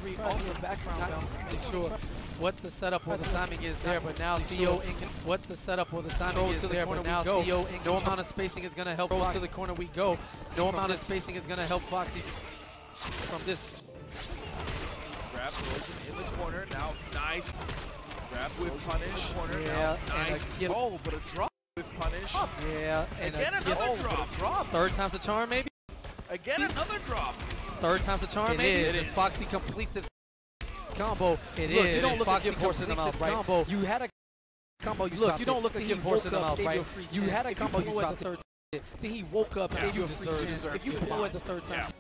read all the background bounces. Not sure what the setup or the timing is there, but now Theo what the setup or the timing is there, but now Theo no amount of spacing is going to help Foxy. To the corner we go. No amount of spacing is going to help Foxy from this. Grab Rosen in the corner. Now nice. Grab with punish. Corner. Yeah, now, nice. Oh, but a drop with punish. Yeah, and again another drop. Third time's the charm, maybe? Again another drop. Third time's the charm, maybe? It is. Foxy completes this combo. Look, you don't look like you're forcing them out, right? Combo. You had a combo, you look, you don't look like you're forcing them out, right? You had a combo, you dropped the third time. Then he woke up and gave you a free chance. If you pull at the third time,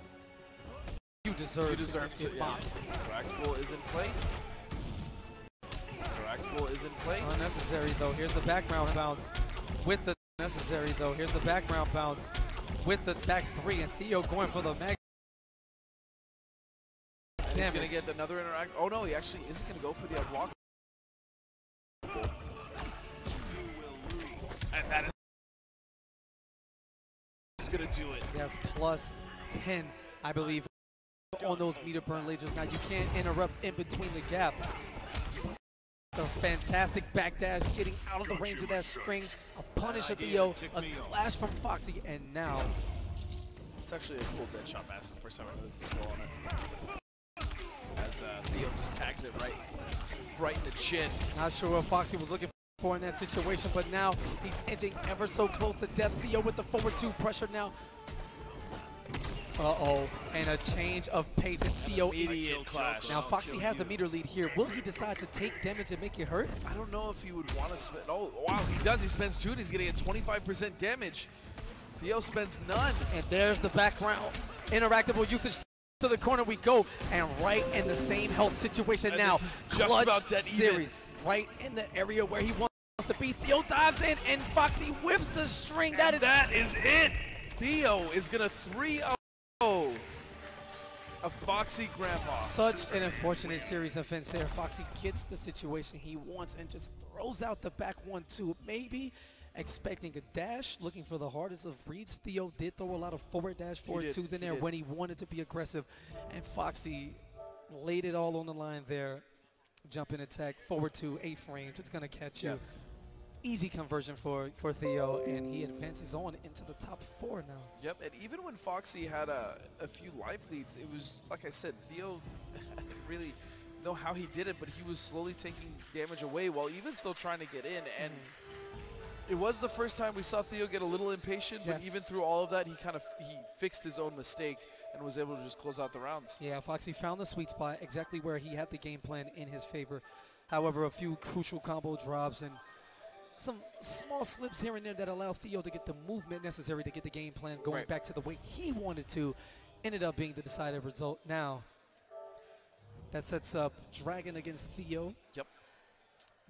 you deserve to get bombed. Thraxbull is in play. Thraxbull is in play. Unnecessary though. Here's the background bounce with the necessary though. Here's the background bounce with the back three, and Theo going for the mag. He's going to get another interact. Oh no, he actually isn't going to go for the unblock. And that is going to do it. He has plus 10, I believe, on those meter burn lasers. Now you can't interrupt in between the gap. A fantastic backdash, getting out of the range of that string. A punish of Theo, a clash from Foxy, and now. It's actually a cool dead shot mass. First time I noticed this goal on it. As Theo just tags it right in the chin. Not sure what Foxy was looking for in that situation, but now he's edging ever so close to death. Theo with the forward two pressure now. Uh-oh, and a change of pace, and Theo immediate clash. Now Foxy has the meter lead here. Will he decide to take damage and make it hurt? I don't know if he would want to spend. Oh, wow, he does. He spends 2 and he's getting a 25% damage. Theo spends none. And there's the background. Interactable usage to the corner we go, and right in the same health situation and now. This is just about dead series, even. Right in the area where he wants to be. Theo dives in, and Foxy whips the string. That is it. Theo is gonna 3-0 a Foxy grandpa. Such an unfortunate series offense there. Foxy gets the situation he wants and just throws out the back 1-2. Maybe expecting a dash, looking for the hardest of reads. Theo did throw a lot of forward dash, forward twos in there when he wanted to be aggressive. And Foxy laid it all on the line there. Jump in attack, forward two, A-frames. It's going to catch you. Easy conversion for Theo, and he advances on into the top 4 now. Yep, and even when Foxy had a few life leads, it was, like I said, Theo didn't really know how he did it, but he was slowly taking damage away while even still trying to get in. And it was the first time we saw Theo get a little impatient, but even through all of that, he fixed his own mistake and was able to just close out the rounds. Yeah, Foxy found the sweet spot exactly where he had the game plan in his favor. However, a few crucial combo drops and some small slips here and there that allow Theo to get the movement necessary to get the game plan going back to the way he wanted to, ended up being the decided result. Now, that sets up Dragon against Theo. Yep.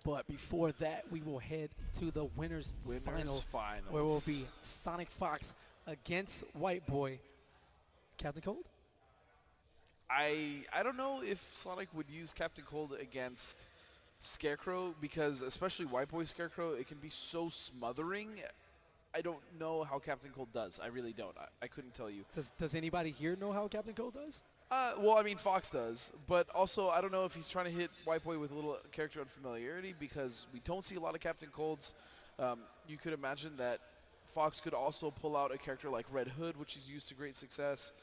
But before that, we will head to the winners finals, where will be Sonic Fox against White Boy. Captain Cold? I don't know if Sonic would use Captain Cold against Scarecrow, because especially White Boy Scarecrow, it can be so smothering. I don't know how Captain Cold does. I really don't. I couldn't tell you. Does anybody here know how Captain Cold does? Well, I mean, Fox does, but also I don't know if he's trying to hit White Boy with a little character unfamiliarity, because we don't see a lot of Captain Colds. You could imagine that Fox could also pull out a character like Red Hood, which he's used to great success.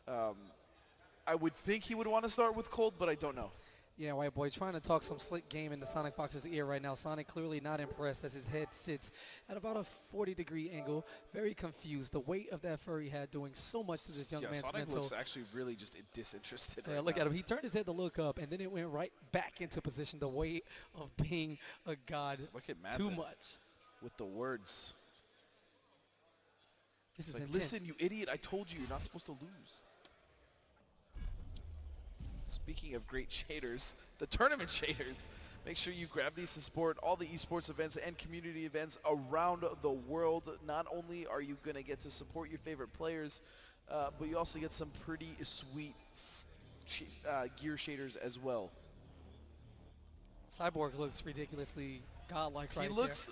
I would think he would want to start with Cold, but I don't know. Yeah, White Boy trying to talk some slick game into Sonic Fox's ear right now. Sonic clearly not impressed as his head sits at about a 40-degree angle, very confused. The weight of that furry hat doing so much to this young man's Sonic mental. looks actually really just disinterested. Yeah, look at him. He turned his head to look up, and then it went right back into position. The weight of being a god. Look at Madsen too much. With the words. This is like, intense. listen, you idiot, I told you, you're not supposed to lose. Speaking of great shaders, the tournament shaders, make sure you grab these to support all the esports events and community events around the world. Not only are you going to get to support your favorite players, but you also get some pretty sweet gear shaders as well. Cyborg looks ridiculously godlike right He looks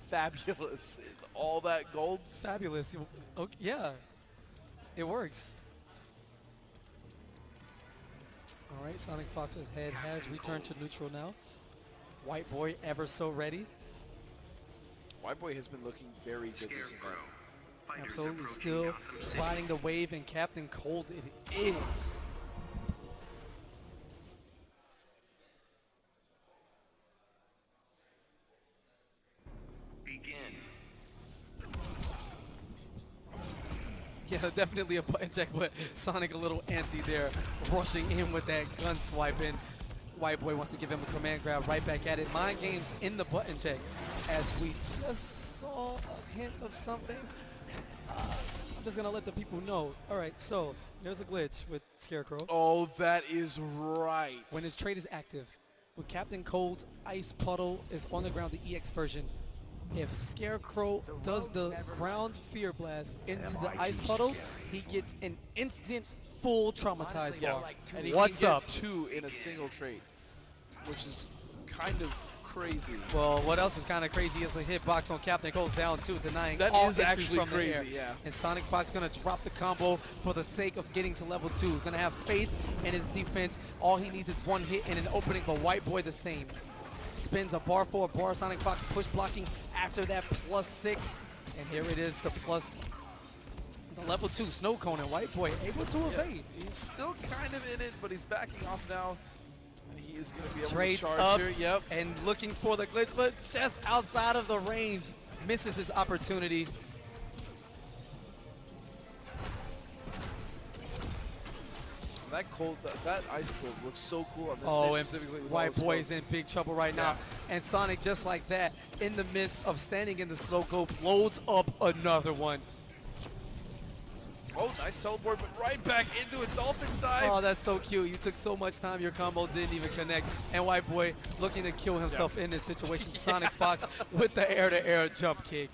fabulous. All that gold. Fabulous. Okay, yeah, it works. All right, Sonic Fox's head has returned to neutral now. White Boy ever so ready. White Boy has been looking very good this event. Absolutely still riding the wave, and Captain Cold it is. Yeah, definitely a button check, but Sonic a little antsy there, rushing in with that gun swipe in. White Boy wants to give him a command grab, right back at it. Mind games in the button check, as we just saw a hint of something. I'm just gonna let the people know. All right, so there's a glitch with Scarecrow. Oh, that is right. When his trait is active, with Captain Cold, Ice Puddle is on the ground, the EX version. If Scarecrow does the ground Fear Blast into the Ice Puddle, he gets an instant full traumatized bar. And he What's can get up? 2 in a single trait, which is kind of crazy. Well, what else is kind of crazy is the hitbox on Captain Cold down 2, denying That all is entry actually from the air. crazy, yeah. And Sonic Fox going to drop the combo for the sake of getting to level 2. He's going to have faith in his defense. All he needs is one hit and an opening, but White Boy the same. Spins a bar for a bar. Sonic Fox push blocking after that +6. And here it is, the level 2 snow cone, and White Boy able to evade. He's still kind of in it, but he's backing off now. And he is going to be able Trades to charge up here. Yep. and looking for the glitch, but just outside of the range. Misses his opportunity. That ice cold looks so cool on this Oh, stage and specifically. with all White the Boy's smoke. in big trouble right now. And Sonic, just like that, in the midst of standing in the slow globe, loads up another one. Oh, nice teleport, but right back into a dolphin dive. Oh, that's so cute. You took so much time, your combo didn't even connect. And White Boy looking to kill himself in this situation. Sonic Fox with the air-to-air jump kick.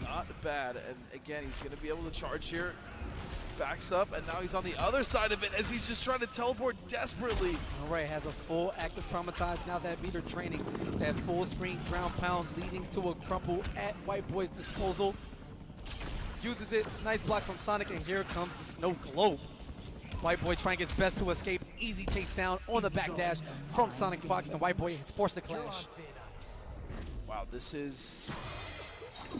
Not bad. And again, he's going to be able to charge here. Backs up, and now he's on the other side of it as he's just trying to teleport desperately. All right, has a full active traumatize. Now that meter training, that full screen ground pound leading to a crumple at White Boy's disposal. Uses it, nice block from Sonic, and here comes the snow globe. White Boy trying his best to escape. Easy chase down on the back dash from Sonic Fox, and White Boy is forced to clash. Wow, this is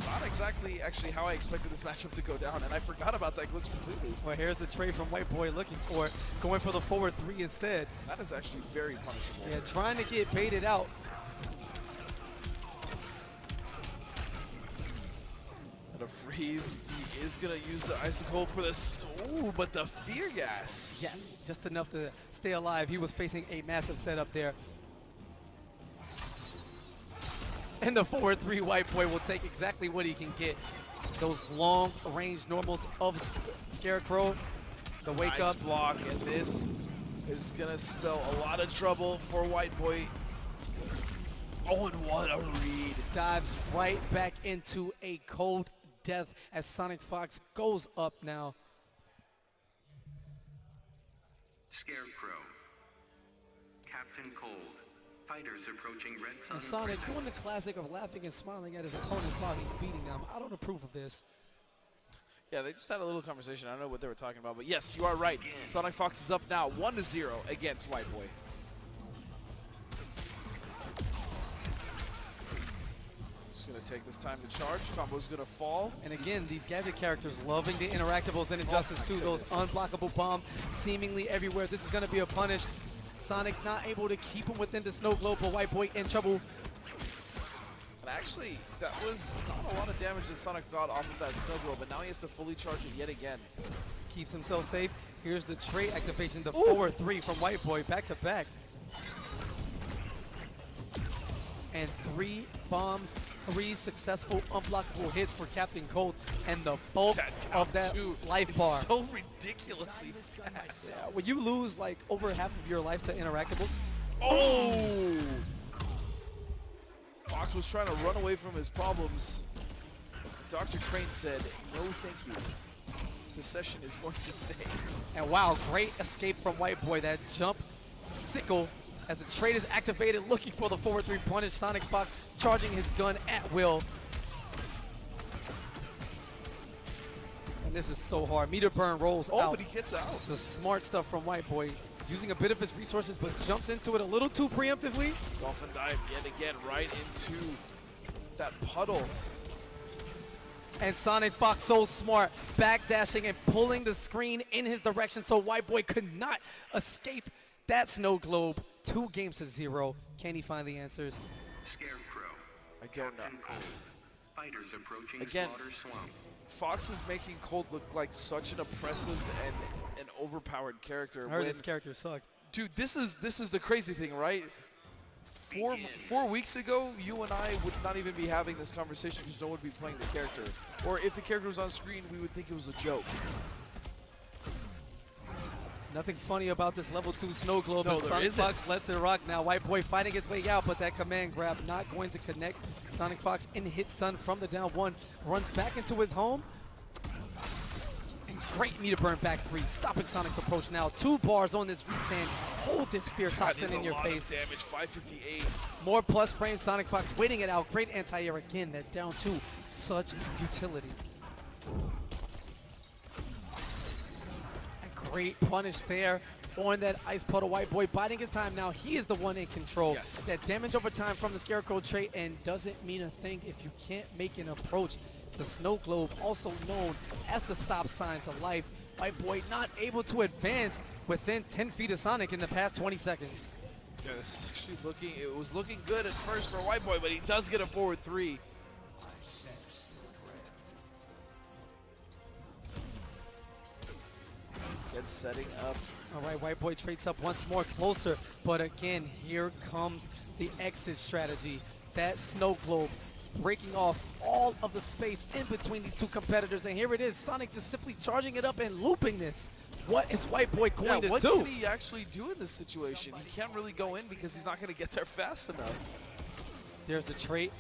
not exactly actually how I expected this matchup to go down, and I forgot about that glitch completely. Well, here's the trade from White Boy looking for it, going for the forward 3 instead. That is actually very punishable. Yeah, trying to get baited out. And a freeze. He is going to use the icicle for this. Ooh, but the fear gas. Yes, just enough to stay alive. He was facing a massive setup there. And the forward 3 White Boy will take exactly what he can get. Those long range normals of Scarecrow. The wake Nice up block, and this is going to spell a lot of trouble for White Boy. Oh, and what a read. dives right back into a cold death as Sonic Fox goes up now. Scarecrow. Captain Cold. Fighters approaching Red Sun. And Sonic doing the classic of laughing and smiling at his opponents while he's beating them. I don't approve of this. Yeah, they just had a little conversation. I don't know what they were talking about, but yes, you are right. Sonic Fox is up now 1-0 against White Boy. Just going to take this time to charge. Combo's going to fall. And again, these gadget characters loving the interactables and Injustice 2, those unblockable bombs seemingly everywhere. This is going to be a punish. Sonic not able to keep him within the snow globe, but White Boy in trouble. And actually, that was not a lot of damage that Sonic got off of that snow globe, but now he has to fully charge it yet again. Keeps himself safe. Here's the trait activation, the 4-3 from White Boy, back to back. And 3 bombs, 3 successful unblockable hits for Captain Cold, and the bulk of that life bar. So ridiculously fast. Yeah, when you lose like over half of your life to interactables. Oh! Fox was trying to run away from his problems. Dr. Crane said, no thank you. The session is going to stay. And wow, great escape from White Boy. That jump sickle as the trade is activated, looking for the forward 3 punish. Sonic Fox charging his gun at will. And this is so hard. Meter burn rolls Oh, out. but he gets out. The smart stuff from White Boy. Using a bit of his resources, but jumps into it a little too preemptively. Dolphin dive yet again right into that puddle. And Sonic Fox so smart, backdashing and pulling the screen in his direction so White Boy could not escape that snow globe. 2 games to 0. Can he find the answers? Scarecrow. I don't know. Captain Cold. Fighters approaching Again, Slaughter Swamp. Fox is making Cold look like such an oppressive and an overpowered character. I heard when- this character sucked. Dude, this is the crazy thing, right? Four weeks ago, you and I would not even be having this conversation because no one would be playing the character. Or if the character was on screen, we would think it was a joke. Nothing funny about this level 2 snow globe. No, and there Sonic isn't. Fox lets it rock now. White Boy fighting his way out, but that command grab not going to connect. Sonic Fox in hit stun from the down 1. Runs back into his home. And great meter burn back 3. Stopping Sonic's approach now. 2 bars on this restand. Hold this fear That toxin is in your a lot face. of damage, 558. More plus frame. Sonic Fox waiting it out. Great anti-air again. That down 2. Such utility. A great punish there on that ice puddle. White Boy biding his time now. He is the one in control. Yes. That damage over time from the Scarecrow trait and doesn't mean a thing if you can't make an approach. The snow globe, also known as the stop sign to life. White Boy not able to advance within 10 feet of Sonic in the past 20 seconds. Yeah, it was looking good at first for White Boy, but he does get a forward 3. Again, setting up. All right, White Boy trades up once more closer, but again, here comes the exit strategy. That snow globe breaking off all of the space in between these 2 competitors, and here it is, Sonic just simply charging it up and looping this. What is White Boy going to What do? can he actually do in this situation? He can't really go in because he's not going to get there fast enough. There's the trait.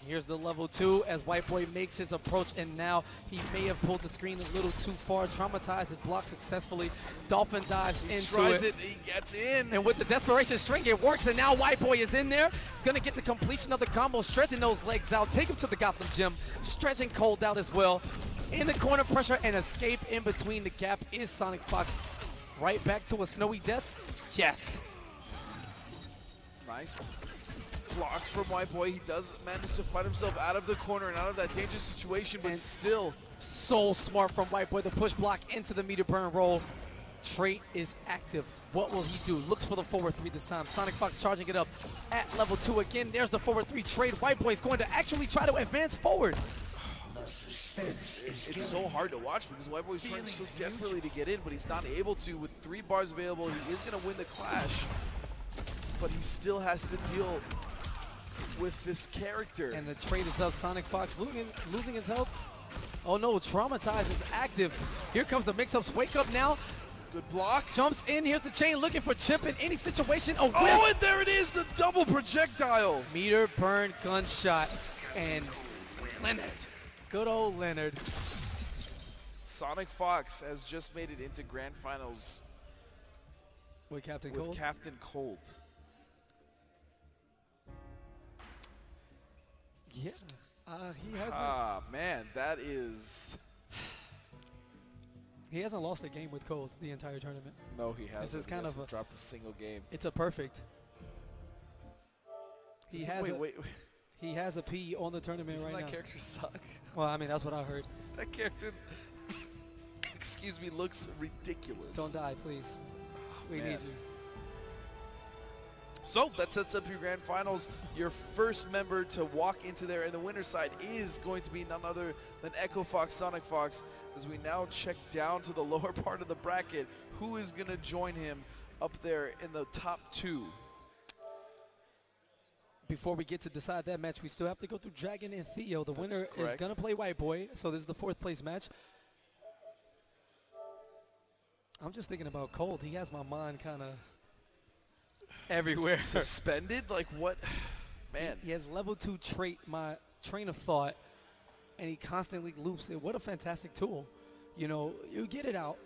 Here's the level 2 as White Boy makes his approach, and now he may have pulled the screen a little too far. Traumatized his block successfully. Dolphin dives into Tries it, he gets in. And with the desperation string, it works, and now White Boy is in there. He's going to get the completion of the combo, stretching those legs out. Take him to the Gotham Gym, stretching Cold out as well. In the corner pressure and escape in between the gap is Sonic Fox. Right back to a snowy death? Yes. Nice blocks from White Boy. He does manage to fight himself out of the corner and out of that dangerous situation, but And still. So smart from White Boy. The push block into the meter burn roll. Trait is active. What will he do? Looks for the forward 3 this time. Sonic Fox charging it up at level 2 again. There's the forward 3 trade. White Boy is going to actually try to advance forward. It's so hard to watch because White Boy's trying so desperately to get in, but he's not able to. With 3 bars available, he is going to win the clash, but he still has to deal with this character. And the trade is up. Sonic Fox losing his health. Oh no, Traumatize is active. Here comes the mix-ups. Wake up now. Good block. Jumps in. Here's the chain looking for Chip in any situation. A whip. Oh, and there it is, the double projectile. Meter burn gunshot. And Leonard. Good old Leonard. Sonic Fox has just made it into grand finals With Captain with Cold. Captain Cold. Yeah. He hasn't. Man, that is. He hasn't lost a game with Cold the entire tournament. No, he hasn't. is kind He of hasn't a- dropped a single game. It's a perfect. He has wait. he has a P on the tournament Doesn't right that now. character suck? Well, I mean that's what I heard. That character, excuse me, looks ridiculous. Don't die, please. We man. need you. So that sets up your grand finals. Your first member to walk into there, and the winner's side is going to be none other than Echo Fox, Sonic Fox. As we now check down to the lower part of the bracket, who is going to join him up there in the top 2? Before we get to decide that match, we still have to go through Dragon and Theo. The winner is correct. going to play White Boy, so this is the 4th place match. I'm just thinking about Cold. He has my mind kind of everywhere. Suspended? Like what? Man. He has level 2 trait, my train of thought, and he constantly loops it. What a fantastic tool. You know, you get it out,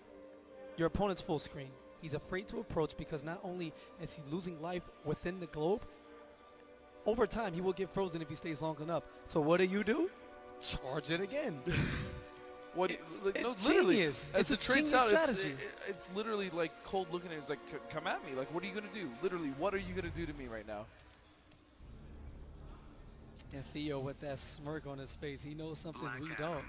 your opponent's full screen. He's afraid to approach because not only is he losing life within the globe, over time he will get frozen if he stays long enough. So what do? Charge it again. What? Like, no, it's literally, genius. as It's the a trade's genius out, strategy. it's literally like cold looking at him. He's like, come at me. Like, what are you gonna do? Literally, what are you gonna do to me right now? And Theo with that smirk on his face, he knows something Black we Adam. don't.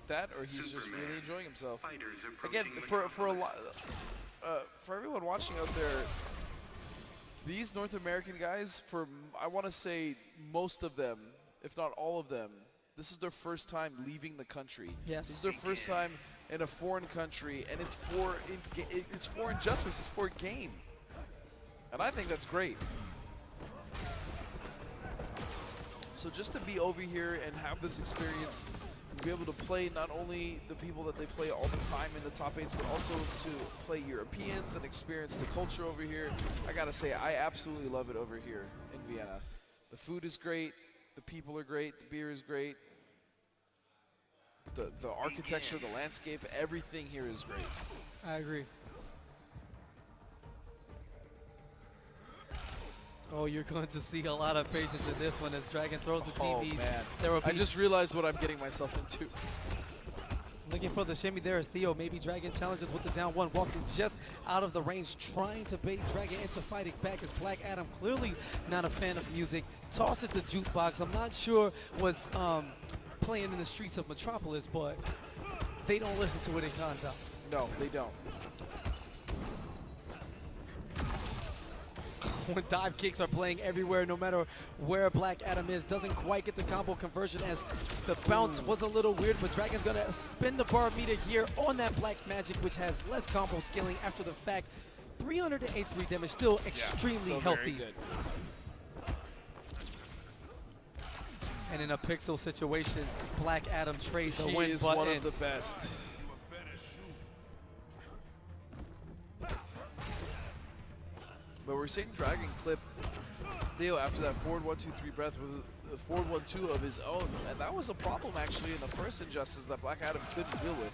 That, or he's just Superman. really enjoying himself. Fighters Again, approaching for a Metropolis. lot, for everyone watching out there, these North American guys, I want to say most of them, if not all of them, this is their first time leaving the country. Yes. This is their first time in a foreign country, and it's for injustice. It's for a game, and I think that's great. So just to be over here and have this experience, and be able to play not only the people that they play all the time in the top 8s, but also to play Europeans and experience the culture over here. I gotta say, I absolutely love it over here in Vienna. The food is great, the people are great, the beer is great. The architecture, the landscape, everything here is great. I agree. Oh, you're going to see a lot of patience in this one as Dragon throws the TVs. Oh man, There will I be just realized what I'm getting myself into. looking for the shimmy there is Theo. Maybe Dragon challenges with the down one, walking just out of the range, trying to bait Dragon into fighting back as Black Adam, clearly not a fan of music, tosses the jukebox. I'm not sure was playing in the streets of Metropolis, but they don't listen to it in contact. No, they don't. When dive kicks are playing everywhere, no matter where Black Adam is, doesn't quite get the combo conversion as the bounce was a little weird, but Dragon's gonna spin the bar meter here on that Black Magic, which has less combo scaling after the fact. 383 damage, still extremely Still healthy. very good. And in a pixel situation, Black Adam trades the He win is button. one of the best. But we're seeing Dragon clip Theo after that forward 1-2-3 breath with a forward 1-2 of his own, and that was a problem actually in the first Injustice that Black Adam couldn't deal with.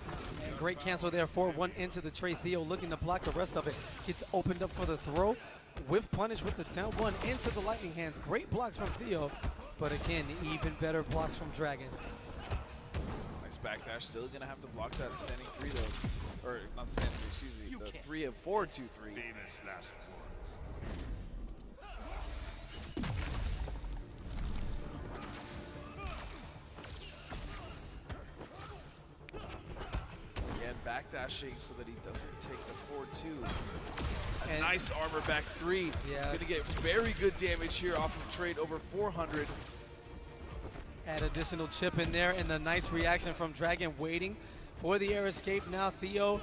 And great cancel there, 4-1 into the trade. Theo looking to block the rest of it. Gets opened up for the throw. With punish with the down one into the lightning hands. Great blocks from Theo, but again, even better blocks from Dragon. Nice backdash, still gonna have to block that standing 3 though. Or not the standing 3, excuse me, the 3 of 4-2-3. Famous last words. Again, backdashing so that he doesn't take the 4-2. A And- nice armor back 3. Yeah. Gonna get very good damage here off of trade, over 400. Add additional chip in there, and the nice reaction from Dragon waiting for the air escape. Now Theo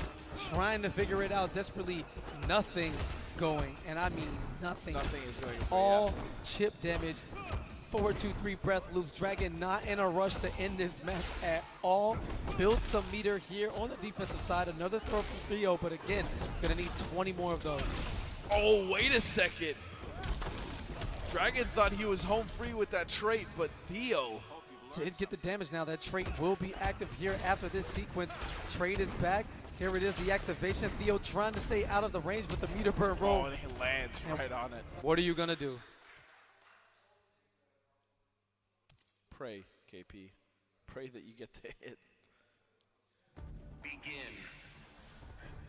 trying to figure it out desperately. Nothing going, and I mean nothing. Nothing is going his way. All chip damage. 4-2-3 breath loops. Dragon not in a rush to end this match at all. Build some meter here on the defensive side. Another throw from Theo, but again, it's gonna need 20 more of those. Oh, wait a second. Dragon thought he was home free with that trait, but Theo. Did get the damage now. That trait will be active here after this sequence. Trade is back. Here it is, the activation. Theo trying to stay out of the range with the meter burn roll. Oh, and he lands right on it. What are you gonna do? Pray, KP. Pray that you get the hit. Begin.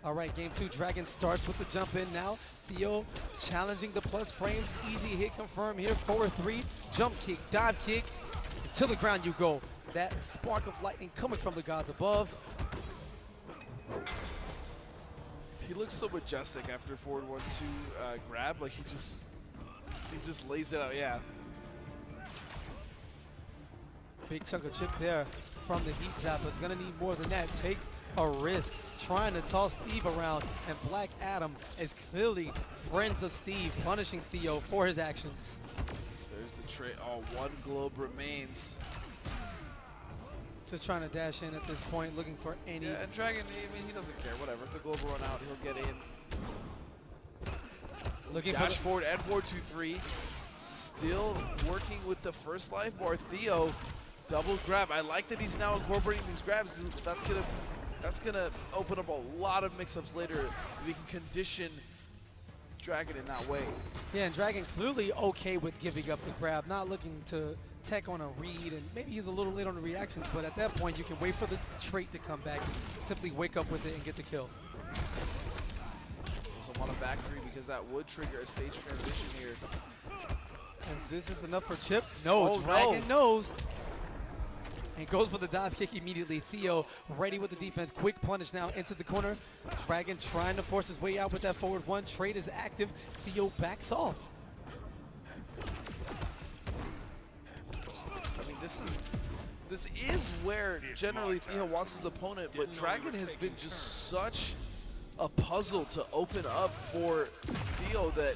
All right, game 2, Dragon starts with the jump in now. Theo challenging the plus frames. Easy hit confirmed here. 4-3, jump kick, dive kick. To the ground you go. That spark of lightning coming from the gods above. He looks so majestic after forward 1-2 grab. Like he just lays it out. Yeah. Big chunk of chip there from the heat zap. It's gonna need more than that. Takes a risk trying to toss Steve around, and Black Adam is clearly friends of Steve, punishing Theo for his actions. There's the trait. Oh, one globe remains. Just trying to dash in at this point, looking for any. Yeah, and Dragon, I mean, he doesn't care. Whatever. If the globe run out, he'll get in. Looking for Dash the, forward and 4-2-3. Still working with the first life bar. Theo, double grab. I like that he's now incorporating these grabs. That's gonna open up a lot of mix-ups later. We can condition Dragon in that way. Yeah, and Dragon clearly okay with giving up the grab, not looking to tech on a read, and maybe he's a little late on the reactions, but at that point you can wait for the trait to come back, simply wake up with it and get the kill. Doesn't want a back three because that would trigger a stage transition here. And this is enough for Chip. No, Dragon knows. And goes for the dive kick immediately. Theo ready with the defense. Quick punish now into the corner. Dragon trying to force his way out with that forward one. Trade is active. Theo backs off. I mean, this is where generally Theo wants his opponent, but Dragon has been just such a puzzle to open up for Theo that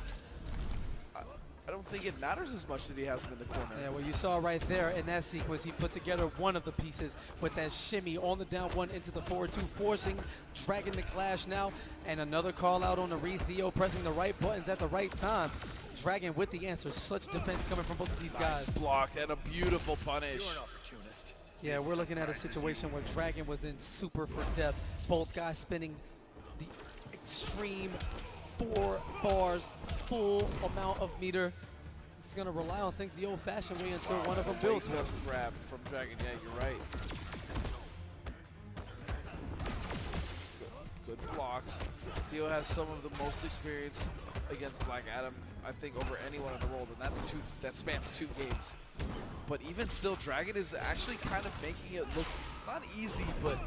I don't think it matters as much that he has him in the corner. Yeah, well, you saw right there in that sequence, he put together one of the pieces with that shimmy on the down one into the forward two, forcing Dragon to clash now. And another call out on the read. Theo pressing the right buttons at the right time. Dragon with the answer. Such defense coming from both of these guys. Nice block and a beautiful punish. You're an opportunist. Yeah, we're looking at a situation where Dragon was in super for death. Both guys spinning the extreme 4 bars, full amount of meter. He's going to rely on things the old-fashioned way until one of them builds. Great grab from Dragon. Yeah, you're right. Good blocks. Theo has some of the most experience against Black Adam, I think, over anyone in the world, and that spans 2 games. But even still, Dragon is actually kind of making it look not easy, but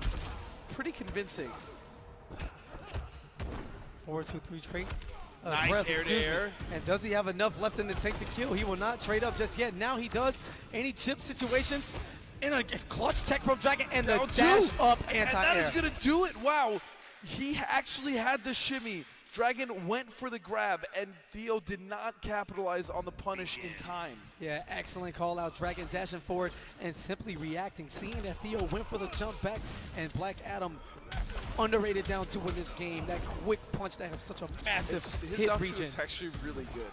pretty convincing. 4-2-3 trade. Nice air to air. And does he have enough left in the tank to kill? He will not trade up just yet. Now he does. Any chip situations in a clutch tech from Dragon and the dash up anti-air. And that is going to do it. Wow. He actually had the shimmy. Dragon went for the grab, and Theo did not capitalize on the punish in time. Yeah, excellent call out. Dragon dashing forward and simply reacting, seeing that Theo went for the jump back, and Black Adam underrated down 2 in this game. That quick punch that has such a massive hit region. Is actually really good.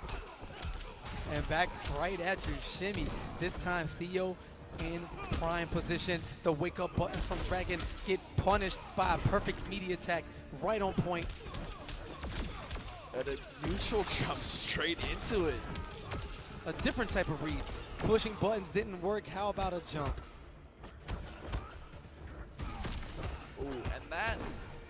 And back right at you, shimmy. This time Theo in prime position. The wake up buttons from Dragon get punished by a perfect media attack right on point. And a neutral jump straight into it. A different type of read. Pushing buttons didn't work. How about a jump? Ooh, and that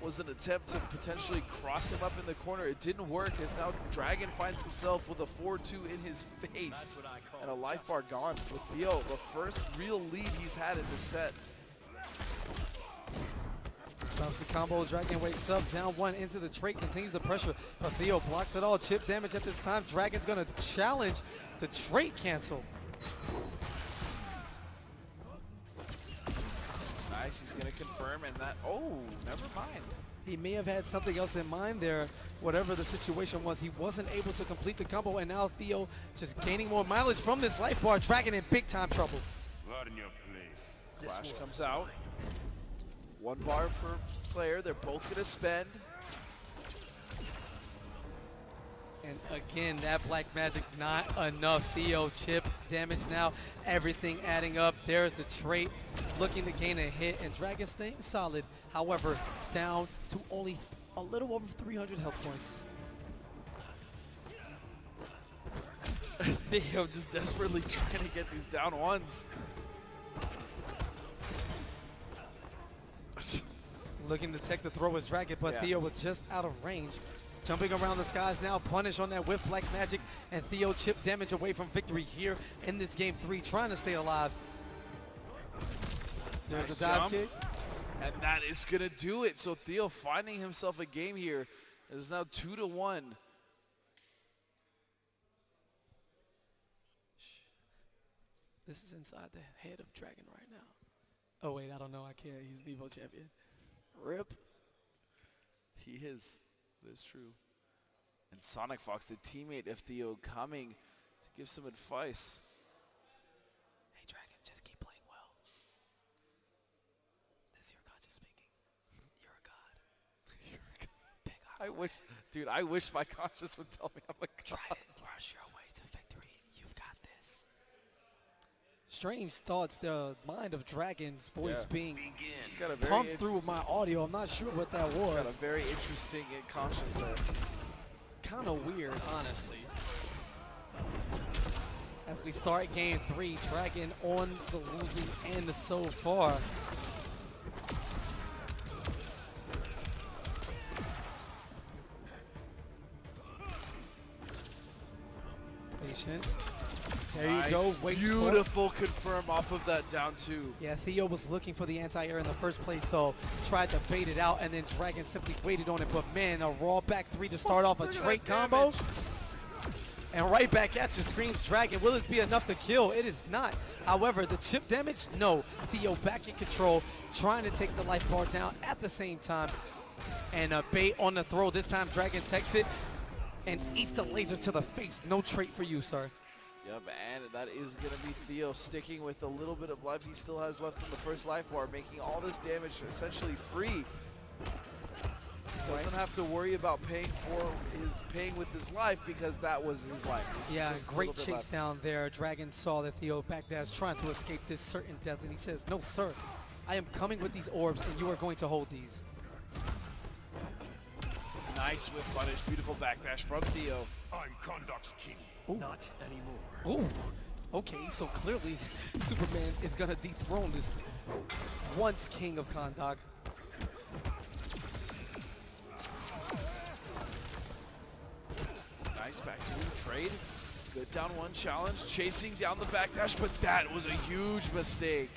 was an attempt to potentially cross him up in the corner. It didn't work as now Dragon finds himself with a 4-2 in his face. And a life bar gone with Theo, the first real lead he's had in this set. Drops the combo, Dragon wakes up, down 1 into the trait, continues the pressure, but Theo blocks it all. Chip damage at this time. Dragon's gonna challenge the trait cancel. Nice, he's gonna confirm, and that, oh, never mind. He may have had something else in mind there. Whatever the situation was, he wasn't able to complete the combo, and now Theo just gaining more mileage from this life bar. Dragon in big time trouble. Not in your place. Flash comes out. 1 bar per player. They're both gonna spend. And again, that black magic not enough. Theo chip damage now. Everything adding up. There's the trait looking to gain a hit, and Dragon staying solid. However, down to only a little over 300 health points. Theo just desperately trying to get these down 1s. Looking to take the throw as Dragon, but yeah. Theo was just out of range. Jumping around the skies now, punish on that whip black magic, and Theo chip damage away from victory here in this game 3, trying to stay alive. There's Nice a dive jump. kick. And that is gonna do it. So Theo finding himself a game here. It is now 2-1. This is inside the head of Dragon right now. Oh wait, I don't know, I can't. He's an Evo champion. RIP. He is. That's true. And Sonic Fox, the teammate of Theo, coming to give some advice. Hey Dragon, just keep playing well. This is your conscious speaking. You're a god. You're a god. Big I wish, dude, I wish my conscience would tell me I'm a god. Try it. Rush your way to victory. You've got this. Strange thoughts. The mind of Dragon's voice being He's got a very pumped through my audio. I'm not sure what that got a was. very interesting conscience there. kind of weird, honestly. As we start game 3, Dragon on the losing end so far. Patience. There you go. Waits Beautiful confirm off of that down 2. Yeah, Theo was looking for the anti-air in the first place, so tried to bait it out, and then Dragon simply waited on it. But man, a raw back 3 to start off a Drake combo. And right back at you, screams Dragon. Will this be enough to kill? It is not. However, the chip damage, no. Theo back in control, trying to take the life bar down at the same time. And a bait on the throw. This time, Dragon takes it and eats the laser to the face. No trait for you, sir. Yep, and that is going to be Theo sticking with the little bit of life he still has left in the first life bar, making all this damage essentially free. Doesn't have to worry about paying with his life because that was his life. Yeah, great chase down there. Dragon saw the Theo backdash trying to escape this certain death, and he says, no, sir, I am coming with these orbs, and you are going to hold these. Nice whip punish, beautiful backdash from Theo. I'm Kondok's king. Ooh. Not anymore. Ooh, okay, so clearly Superman is gonna dethrone this once king of Kondok. Nice back to trade. Good down 1 challenge, chasing down the backdash, but that was a huge mistake.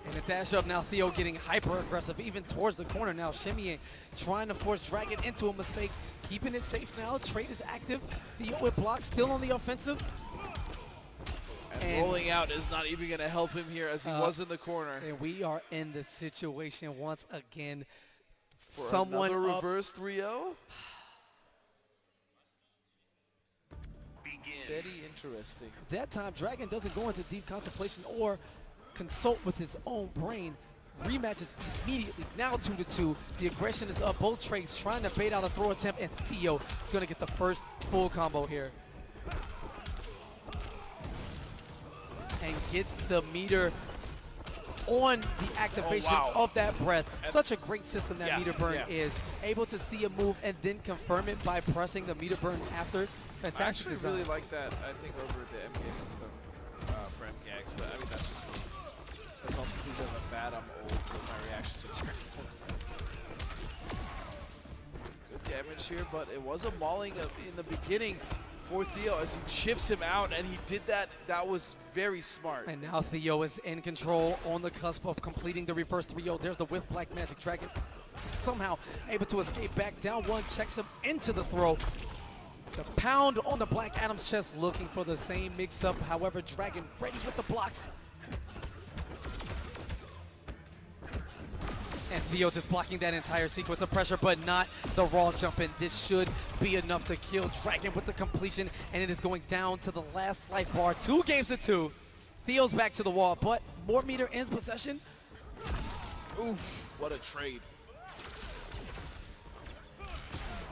And the dash up now, Theo getting hyper aggressive, even towards the corner now. Shimmying, trying to force Dragon into a mistake, keeping it safe now. Trade is active. Theo with blocks, still on the offensive. And rolling out is not even going to help him here as he was in the corner. And we are in the situation once again. For someone another reverse 3-0. Very interesting. That time, Dragon doesn't go into deep contemplation or consult with his own brain. Rematches immediately. Now 2-2. The aggression is up. Both trades trying to bait out a throw attempt, and Theo is going to get the first full combo here. And gets the meter on the activation of that breath. Such a great system that meter burn is. Able to see a move and then confirm it by pressing the meter burn after. Fantastic I actually design. really like that, I think, over the MK system for MKX, but I mean, that's just me. That's also because I'm bad, I'm old, so my reactions are terrible. Good damage here, but it was a mauling in the beginning for Theo as he chips him out, and he did that. That was very smart. And now Theo is in control on the cusp of completing the reverse 3-0. There's the whiff Black Magic Dragon. Somehow able to escape back down 1, checks him into the throw. The pound on the Black Adam's chest looking for the same mix-up. However, Dragon ready with the blocks. And Theo just blocking that entire sequence of pressure, but not the raw jump in. This should be enough to kill Dragon with the completion, and it is going down to the last life bar. 2 games to 2. Theo's back to the wall, but more meter ends possession. Oof, what a trade.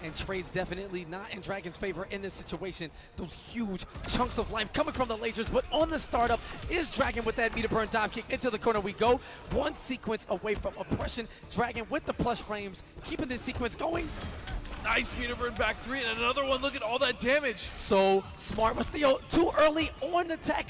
And trade's definitely not in Dragon's favor in this situation. Those huge chunks of life coming from the lasers, but on the startup is Dragon with that meter burn dive kick into the corner we go. 1 sequence away from oppression. Dragon with the plush frames, keeping this sequence going. Nice meter burn back 3, and another one. Look at all that damage. So smart with Theo, too early on the tech.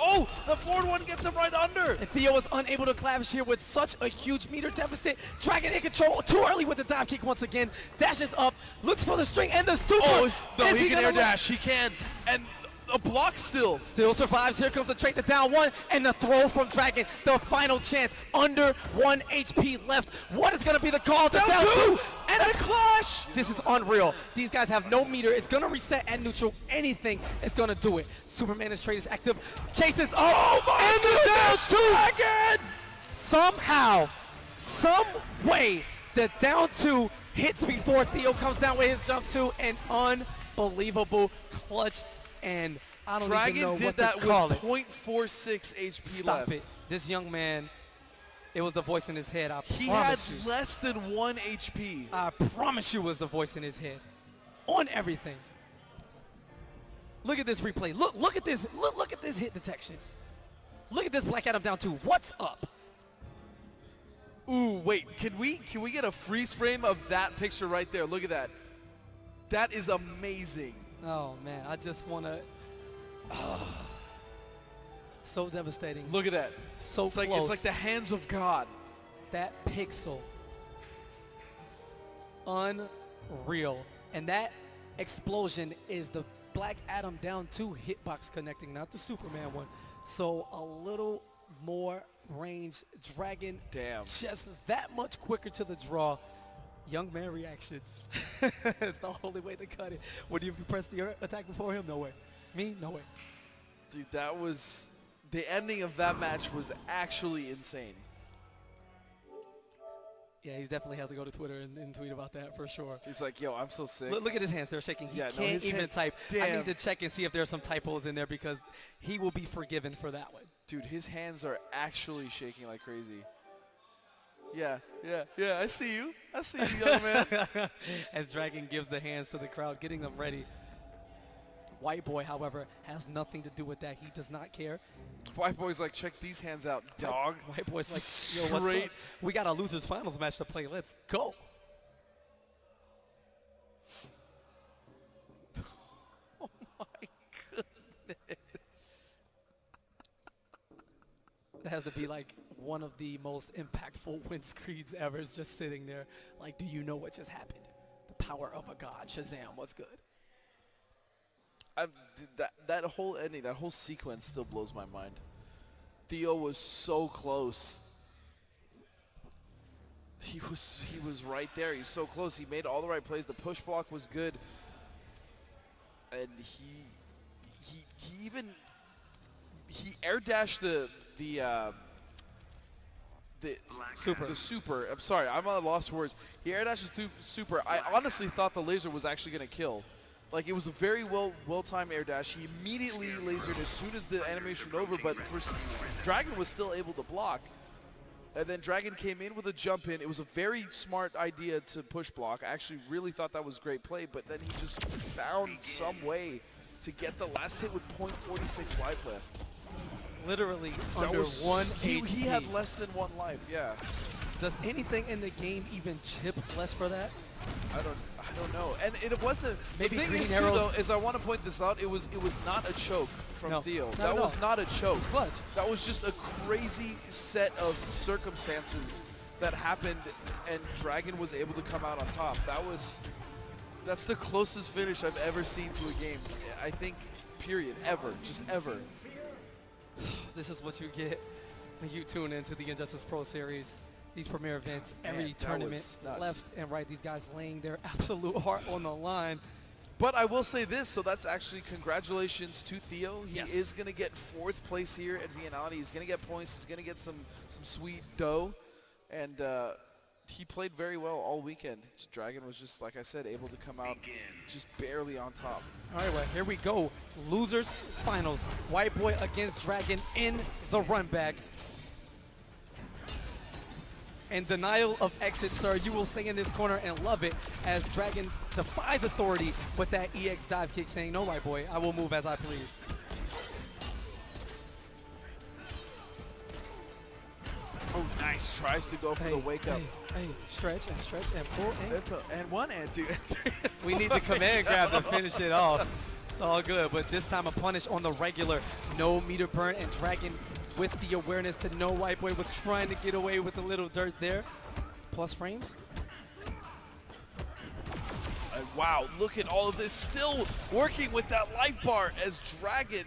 Oh, the forward one gets him right under. And Theo is unable to clash here with such a huge meter deficit. Dragon in control, too early with the dive kick once again. Dashes up, looks for the string, and the super. Oh, no, he can air gonna dash. He can. And a block still. Still survives. Here comes the trade, the down 1, and the throw from Dragon. The final chance. Under 1 HP left. What is going to be the call? The down 2. And a clash. This is unreal. These guys have no meter. It's going to reset at neutral. Anything is going to do it. Superman's trade is active. Chases. Oh, my and goodness. The down 2 again. Somehow, some way, the down 2 hits before Theo comes down with his jump 2. An unbelievable clutch. And I don't even know what to call it. Dragon did that with 0.46 HP Stop left. it. This young man, it was the voice in his head. He had less than 1 HP. I promise you it was the voice in his head. On everything. Look at this replay. Look at this. Look at this hit detection. Look at this Black Adam down 2. What's up? Ooh, wait, can we get a freeze frame of that picture right there? Look at that. That is amazing. Oh man, I just want to. So devastating. Look at that. So it's close. like it's like the hands of God. That pixel. Unreal. And that explosion is the Black Adam down 2 hitbox connecting, not the Superman one. So a little more range. Dragon just that much quicker to the draw. Young man reactions. It's the only way to cut it. Would you have pressed the attack before him? No way. Me? No way. Dude, that was... The ending of that match was actually insane. Yeah, he definitely has to go to Twitter and tweet about that for sure. He's like, yo, I'm so sick. Look at his hands. They're shaking. He Yeah, no, can't his even hand- type. I Damn. need to check and see if there's some typos in there because he will be forgiven for that one. Dude, his hands are actually shaking like crazy. Yeah, I see you. I see you, young man. As Dragon gives the hands to the crowd, getting them ready. White Boy, however, has nothing to do with that. He does not care. White Boy's like, check these hands out, dog. White Boy's like, yo, what's Straight. up? We got a losers finals match to play. Let's go. Oh my goodness. That has to be like one of the most impactful win screens ever. Is just sitting there like, do you know what just happened? The power of a god. Shazam, what's good? That whole ending, that whole sequence still blows my mind. Theo was so close. He was right there. He's so close. He made all the right plays. The push block was good, and he air dashed the super. I'm sorry, I'm on lost words. He air dashed the super. I honestly thought the laser was actually gonna kill. Like, it was a very well-timed air dash. He immediately lasered as soon as the animation was over, but Dragon was still able to block. And then Dragon came in with a jump in. It was a very smart idea to push block. I actually really thought that was great play, but then he just found some way to get the last hit with .46 life left. Literally That under was, 1 he HP. had less than 1 life, yeah. Does anything in the game even chip less for that? I don't know. And it wasn't. Maybe the thing Green is, too, Arrows- though, is I want to point this out. It was not a choke from No, Theo. not That at was all. not a choke. It was clutch. That was just a crazy set of circumstances that happened, and Dragon was able to come out on top. That's the closest finish I've ever seen to a game. I think, period, ever, just ever. This is what you get when you tune into the Injustice Pro Series. These premier events, every Man, that tournament, was nuts. left and right, these guys laying their absolute heart on the line. But I will say this, so that's actually congratulations to Theo. He Yes. is going to get 4th place here at Viennality. He's going to get points. He's going to get some sweet dough. And he played very well all weekend. Dragon was just, like I said, able to come out just barely on top. All right, well, here we go. Losers finals. White Boy against Dragon in the run back. And denial of exit, sir. You will stay in this corner and love it as Dragon defies authority with that EX dive kick, saying, no, White Boy, I will move as I please. Oh, nice. Tries to go for the wake up. Hey, stretch and pull. And 1 and 2 and 3. We need the command grab to finish it off. It's all good, but this time a punish on the regular. No meter burn, and Dragon with the awareness to know White Boy was trying to get away with a little dirt there. Plus frames. And wow, look at all of this. Still working with that life bar as Dragon.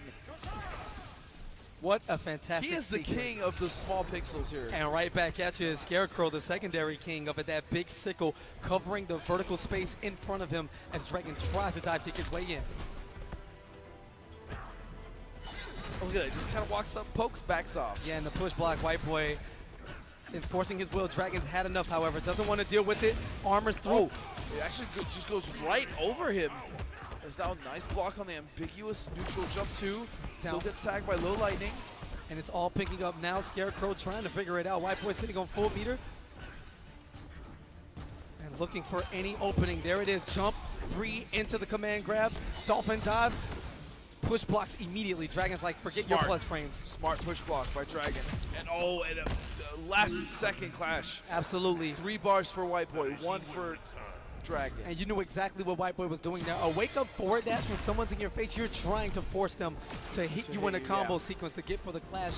What a fantastic He is the sequence. king of the small pixels here. And right back at you is Scarecrow, the secondary king of it, that big sickle covering the vertical space in front of him as Dragon tries to dive kick his way in. Oh, look at that. Just kind of walks up, pokes, backs off. Yeah, and the push block, White Boy enforcing his will. Dragon's had enough, however. Doesn't want to deal with it. Armors through. Oh, it actually just goes right over him. It's now a nice block on the ambiguous neutral jump 2. Still Down. gets tagged by low lightning. And it's all picking up now. Scarecrow trying to figure it out. White Boy sitting on full meter. And looking for any opening. There it is. Jump 3 into the command grab. Dolphin dive. push blocks immediately. Dragon's like, forget Smart. your plus frames. Smart push block by Dragon. And and a last second clash. Absolutely. 3 bars for White Boy, 1 for Dragon. And you knew exactly what White Boy was doing there. A wake-up forward dash when someone's in your face, you're trying to force them to hit you in a combo sequence to get for the clash.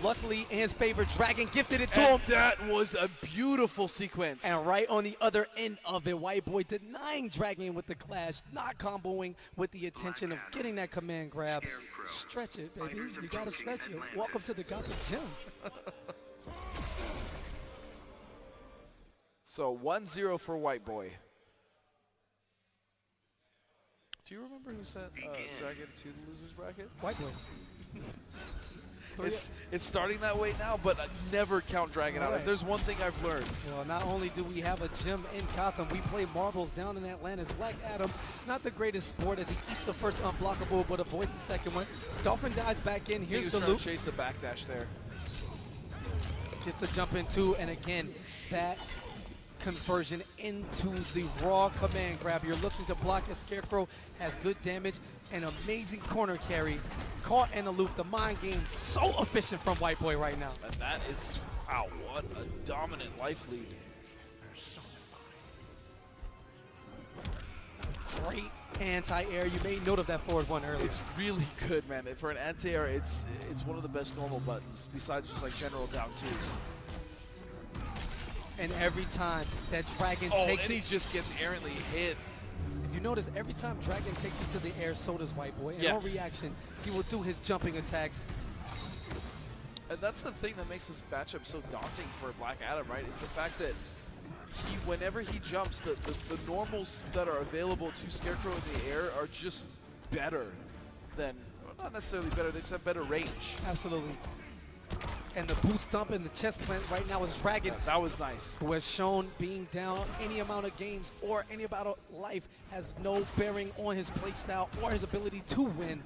Luckily, in his favor, Dragon gifted it to him. That was a beautiful sequence. And right on the other end of it, White Boy denying Dragon with the clash, not comboing with the intention of getting that command grab. Stretch it, baby. You gotta stretch it. Welcome to the Gothic Gym. So 1-0 for White Boy. Do you remember who sent Dragon to the loser's bracket? White Boy. It's starting that way now, but never count Dragon out. If there's one thing I've learned. Well, not only do we have a gym in Gotham, we play marbles down in Atlantis. Black Adam, not the greatest sport as he eats the first unblockable, but avoids the second one. Dolphin dives back in. Here's the loop. Chase a backdash there. Gets the jump in too, and again, that conversion into the raw command grab. You're looking to block a Scarecrow, has good damage, an amazing corner carry. Caught in the loop, the mind game so efficient from White Boy right now. And that is, wow, what a dominant life lead. Great anti-air. You made note of that forward one earlier. It's really good, man. For an anti-air, it's one of the best normal buttons, besides just like general down twos. And every time that Dragon takes and it, he just gets errantly hit. if you notice, every time Dragon takes it to the air, so does White Boy. And on reaction, he will do his jumping attacks. And that's the thing that makes this matchup so daunting for Black Adam, right? Is the fact that whenever he jumps, the normals that are available to Scarecrow in the air are just better than, well, not necessarily better, they just have better range. Absolutely. And the boot stomp and the chest plant right now is Dragon. Yeah, that was nice. Who has shown being down any amount of games or any amount of life has no bearing on his play style or his ability to win.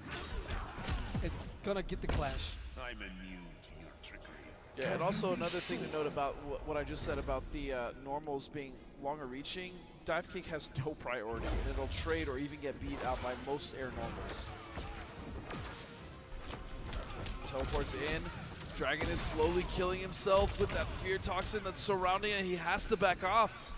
It's gonna get the clash. I'm immune to your trickery. Yeah, and also another thing to note about what I just said about the normals being longer reaching, Dive Kick has no priority, and it'll trade or even get beat out by most air normals. Teleports in. Dragon is slowly killing himself with that fear toxin that's surrounding it. He has to back off.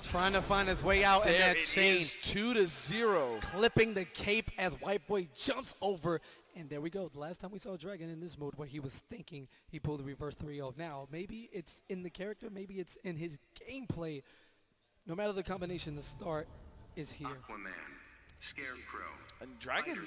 Trying to find his way out in that chain. Is 2-0. Clipping the cape as White Boy jumps over. And there we go. The last time we saw Dragon in this mode where he was thinking, he pulled the reverse 3-0. Now, maybe it's in the character, maybe it's in his gameplay. No matter the combination, the start is here. Aquaman, Scarecrow. And Dragon,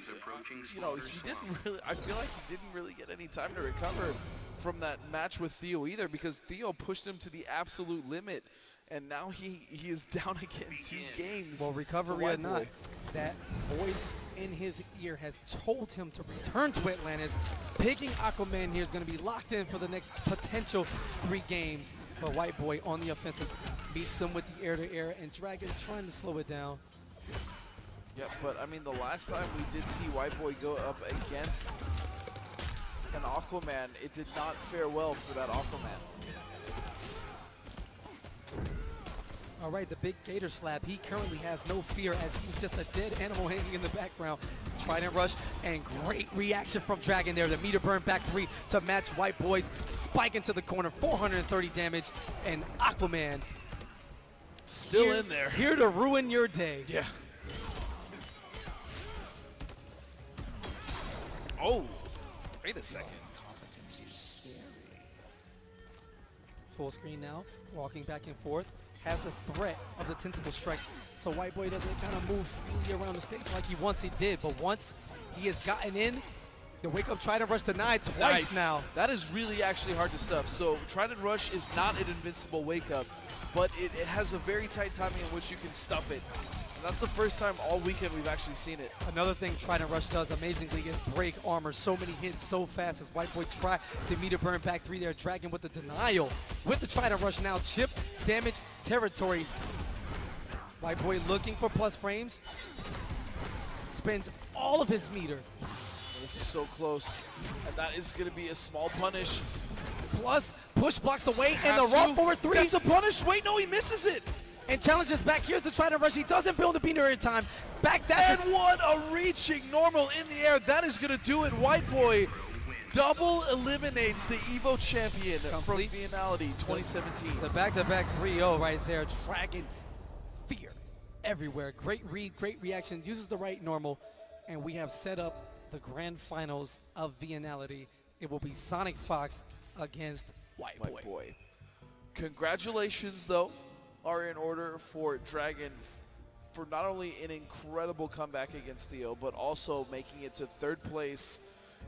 you know, he didn't really, I feel like he didn't really get any time to recover from that match with Theo either, because Theo pushed him to the absolute limit. And now he is down again 2 games. Well, recovery or not, that voice in his ear has told him to return to Atlantis. Picking Aquaman here is going to be locked in for the next potential 3 games. But White Boy on the offensive meets him with the air-to-air, and Dragon trying to slow it down. Yeah, but I mean, the last time we did see White Boy go up against an Aquaman, it did not fare well for that Aquaman. All right, the big gator slap. He currently has no fear as he's just a dead animal hanging in the background. Trident rush and great reaction from Dragon there. The meter burn back 3 to match White Boy's spike into the corner. 430 damage, and Aquaman still in there. Here to ruin your day. Yeah. Oh, wait a second. Full screen now, walking back and forth. Has a threat of the Tentacle Strike, so White Boy doesn't kind of move freely around the stage like he once did. But once he has gotten in, the wake up Trident Rush denied twice now. That is really actually hard to stuff. So Trident Rush is not an invincible wake up, but it has a very tight timing in which you can stuff it. And that's the first time all weekend we've actually seen it. Another thing Trident Rush does amazingly is break armor. So many hits so fast as White Boy try to meter burn back 3 there. Dragon with the denial. With the Trident Rush now, chip damage territory. White Boy looking for plus frames. Spends all of his meter. This is so close. And that is going to be a small punish. Plus push blocks away and the raw forward 3. That's a punish. Wait, no, he misses it. and challenges back. Here's the Trident Rush. He doesn't build the beater in time. Back dashes. And what a reaching normal in the air. That is going to do it. White Boy double eliminates the EVO champion Completes from Viennality 2017. The back-to-back 3-0 right there. Dragon fear everywhere. Great read, great reaction. Uses the right normal. And we have set up the grand finals of Viennality. It will be Sonic Fox against White Boy. Congratulations, though, are in order for Dragon for not only an incredible comeback against Theo, but also making it to third place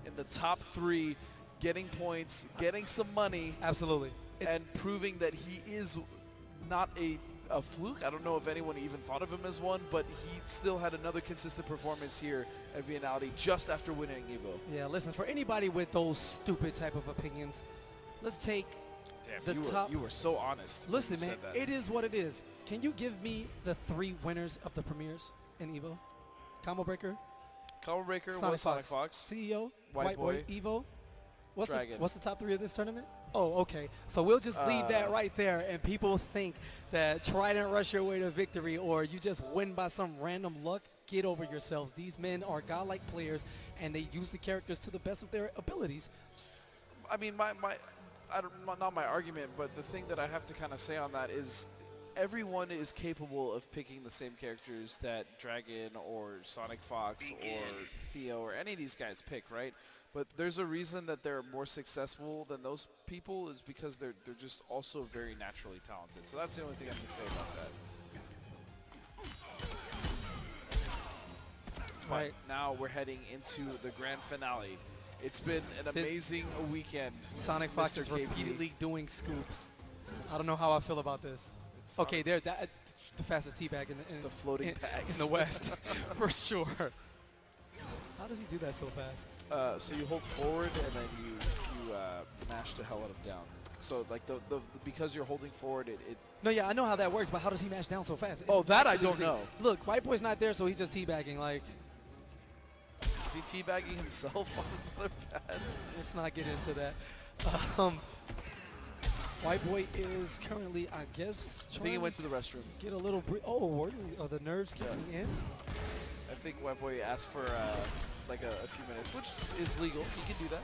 in the top 3, getting points, getting some money. Absolutely. And proving that he is not a fluke. I don't know if anyone even thought of him as one, but he still had another consistent performance here at Viennality just after winning EVO. Yeah, listen, for anybody with those stupid type of opinions, let's take You were so honest. Listen, man, it is what it is. Can you give me the 3 winners of the premieres in EVO? Combo Breaker, Sonic Fox, CEO, White Boy, EVO. What's the top 3 of this tournament? Oh, okay. So we'll just leave that right there, and people think that Trident rush your way to victory or you just win by some random luck. Get over yourselves. These men are godlike players, and they use the characters to the best of their abilities. I mean, not my argument, but the thing that I have to kind of say on that is everyone is capable of picking the same characters that Dragon or Sonic Fox or Theo or any of these guys pick, right? But there's a reason that they're more successful than those people is because they're just also very naturally talented. So that's the only thing I can say about that. Right. Now we're heading into the grand finale. It's been an amazing weekend. Sonic Fox is repeatedly doing scoops. I don't know how I feel about this. Okay, the fastest teabag in the floating bags in the West, for sure. How does he do that so fast? So you hold forward and then you mash the hell out of down. So like because you're holding forward, it. No, yeah, I know how that works, but how does he mash down so fast? It's that I don't know. Look, White Boy's not there, so he's just teabagging. Like, is he teabagging himself on another pad? Let's not get into that. White Boy is currently, I guess, I think he went to the restroom. Get a little are the nerves kicking in? I think White Boy asked for like a few minutes, which is legal. He can do that.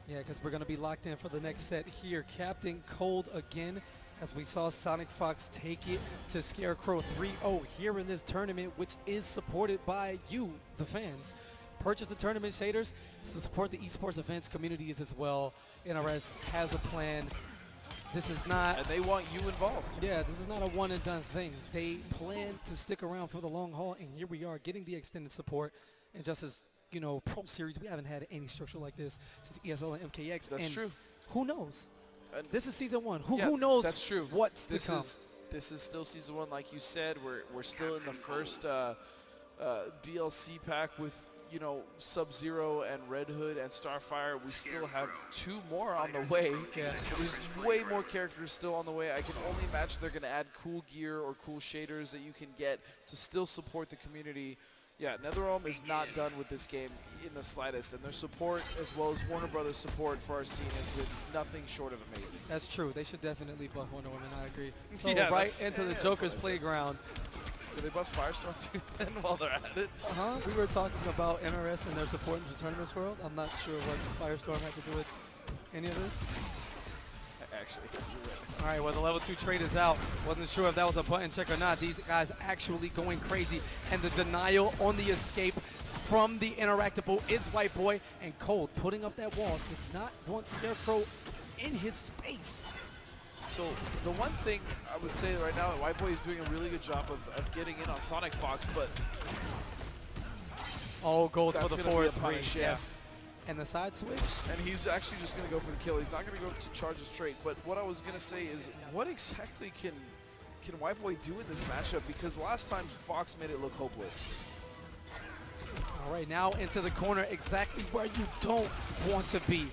Yeah, because we're going to be locked in for the next set here. Captain Cold again, as we saw Sonic Fox take it to Scarecrow 3-0 here in this tournament, which is supported by you, the fans. Purchase the tournament shaders to support the esports events communities as well. NRS has a plan. This is not... And they want you involved. Yeah, this is not a one-and-done thing. They plan to stick around for the long haul, and here we are getting the extended support. And just as, you know, Pro Series, we haven't had any structure like this since ESL and MKX. That's true. Who knows? This is season 1. Yeah, who knows that's true. What's to come? This is still season 1, like you said. We're still in the first DLC pack with, you know, Sub-Zero and Red Hood and Starfire. We still have 2 more on the way. Yeah. So there's way more characters still on the way. I can only imagine they're going to add cool gear or cool shaders that you can get to still support the community. Yeah, Netherrealm is not done with this game in the slightest, and their support as well as Warner Brothers support for our scene has been nothing short of amazing. That's true. They should definitely buff Wonder Woman, I agree. So yeah, right into the Joker's playground. Do they buff Firestorm too then while they're at it? We were talking about NRS and their support in the tournaments world. I'm not sure what Firestorm had to do with any of this. Actually, you're right. All right, well, the level 2 trade is out. Wasn't sure if that was a button check or not. These guys actually going crazy. And the denial on the escape from the interactable is White Boy. And Cold putting up that wall does not want Scarecrow in his space. So the one thing I would say right now, White Boy is doing a really good job of getting in on Sonic Fox, but... Oh, goes for the 4-3. Yeah. And the side switch. And he's actually just going to go for the kill. He's not going to go to charge his straight. But what I was going to say is, what exactly can White Boy do in this matchup? Because last time Fox made it look hopeless. All right, now into the corner, exactly where you don't want to be.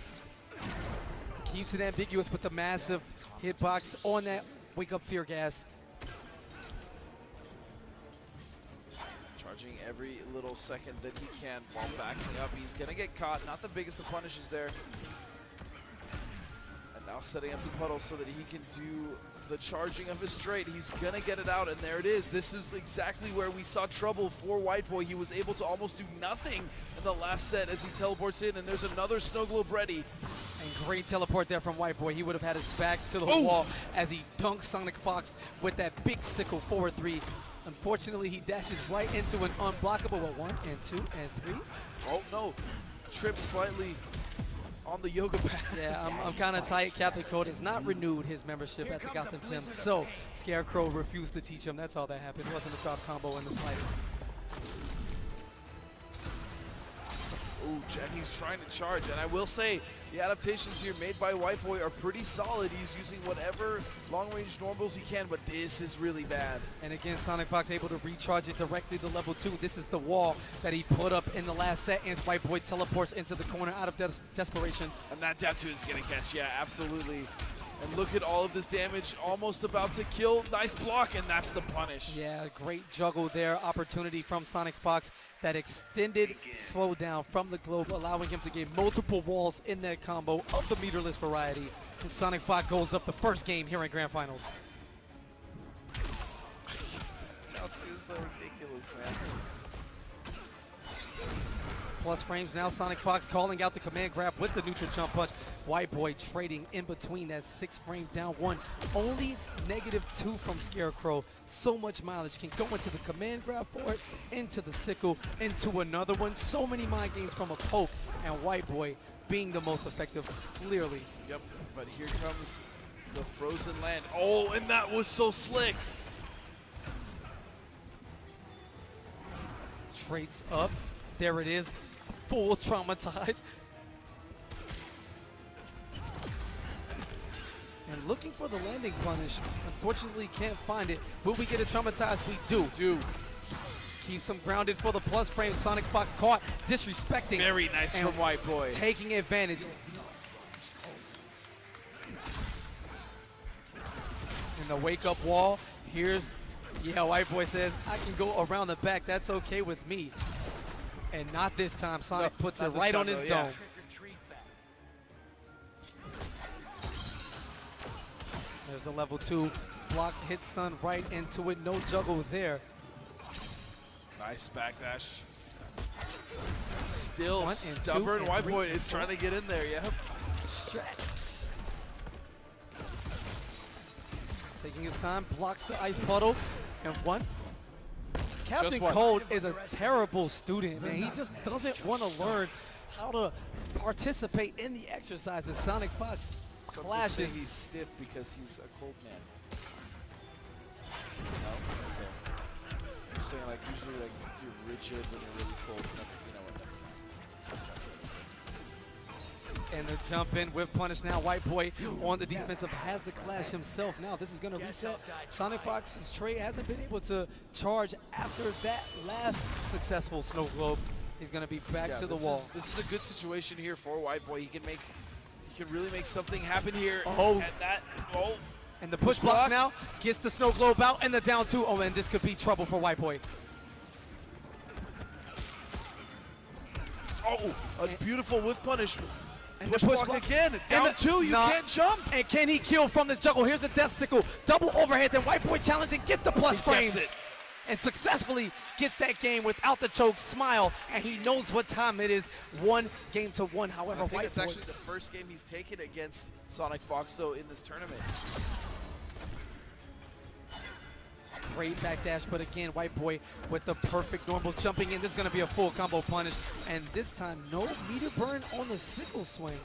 Keeps it ambiguous with the massive hitbox on that Wake Up Fear Gas. Charging every little second that he can while backing up. He's going to get caught. Not the biggest of punishes there. And now setting up the puddle so that he can do the charging of his straight. He's gonna get it out, and there it is. This is exactly where we saw trouble for White Boy. He was able to almost do nothing in the last set as he teleports in, and there's another snow globe ready. And great teleport there from White Boy. He would have had his back to the wall as he dunks Sonic Fox with that big sickle forward 3. Unfortunately, he dashes right into an unblockable 1 and 2 and 3. Oh no, tripped slightly on the yoga pad. Yeah, I'm kind of tight. Captain Code has not renewed his membership at the Gotham Gym, so Scarecrow refused to teach him. That's all that happened. It wasn't a drop combo in the slightest. Ooh, and he's trying to charge, and I will say the adaptations here made by White Boy are pretty solid. He's using whatever long-range normals he can, but this is really bad. And again, Sonic Fox able to recharge it directly to level 2. This is the wall that he put up in the last set, and White Boy teleports into the corner out of desperation. And that down 2 is gonna catch, yeah, absolutely. And look at all of this damage, almost about to kill. Nice block, and that's the punish. Yeah, great juggle there. Opportunity from Sonic Fox. That extended slowdown from the globe, allowing him to get multiple walls in that combo of the meterless variety. And Sonic Fox goes up the first game here in Grand Finals. Down 2 is so ridiculous, man. Plus frames now. Sonic Fox calling out the command grab with the neutral jump punch. White Boy trading in between that 6 frame down 1. Only -2 from Scarecrow. So much mileage can go into the command grab for it, into the sickle, into another one. So many mind games from a poke, and White Boy being the most effective, clearly. Yep, but here comes the frozen land. Oh, and that was so slick. Straights up. There it is. Full traumatized. And looking for the landing punish. Unfortunately, can't find it. Will we get a traumatized? We do. Keeps him grounded for the plus frame. Sonic Fox caught, disrespecting. Very nice from White Boy. Taking advantage. In the wake-up wall, here's, yeah, White Boy says, I can go around the back. That's okay with me. And not this time. Sonic puts it right on his dome. There's the level 2 block hit stun right into it. No juggle there. Nice backdash. Still 1 and 2 stubborn. and White 3 Boy and is 4. trying to get in there. Yep. Stretch. Taking his time, blocks the ice puddle, and 1. Captain Cold is a terrible student, man. He just doesn't want to learn how to participate in the exercises. Sonic Fox clashes. He's stiff because he's a cold man. No? Okay. You're saying like usually like you're rigid when you're really cold. You know what? And the jump in with punish now. White Boy on the defensive has the clash himself. Now this is going to reset. Sonic Fox's trade hasn't been able to charge after that last successful snow globe. He's going to be back to the wall. This is a good situation here for White Boy. He can really make something happen here. Oh. And the push block now gets the snow globe out and the down 2. Oh, and this could be trouble for White Boy. Oh, a beautiful whip punish. And push the push block again. Down 2, you can't jump. And can he kill from this juggle? Here's a death sickle. Double overheads, and White Boy challenging, gets the plus frames. And successfully gets that game without the choke. Smile, and he knows what time it is. 1 game to 1. However, I think White it's Boy, actually the first game he's taken against Sonic Fox, though, in this tournament. great backdash, but again, White Boy with the perfect normal jumping in. This is going to be a full combo punish, and this time no meter burn on the sickle swing.